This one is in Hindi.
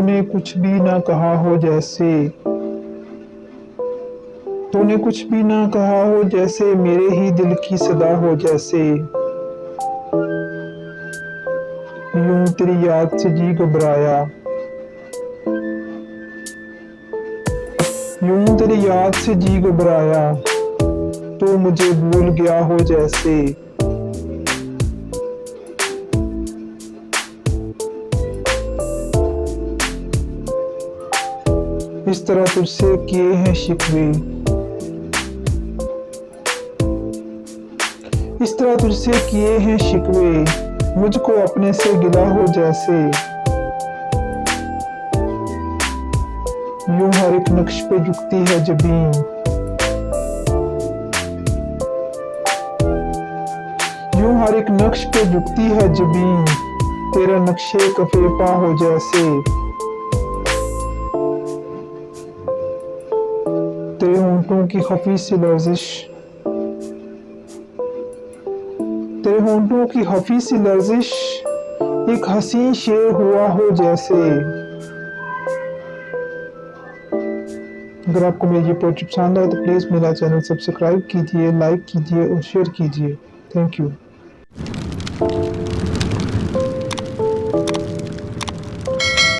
तूने कुछ भी ना कहा हो जैसे, तूने कुछ भी ना कहा हो जैसे, मेरे ही दिल की सदा हो जैसे। यूं तेरी याद से जी घबराया, यूं तेरी याद से जी घबराया, तो मुझे भूल गया हो जैसे। इस तरह तुझसे किए हैं शिकवे, इस तरह तुझसे किए हैं शिकवे, मुझको अपने से गिला हो जैसे। यूं हर एक नक्श पे झुकती है जबीं, यूं हर एक नक्श पे झुकती है जबीं, तेरा नक्शे कफे पा हो जैसे। तेरे होंठों की खफी सी लर्जिश, तेरे होंठों की हफी सी लर्जिश, एक हसीन शेर हुआ हो जैसे। अगर आपको मेरी ये पोएट्री पसंद आए तो प्लीज़ मेरा चैनल सब्सक्राइब कीजिए, लाइक कीजिए और शेयर कीजिए। Thank you.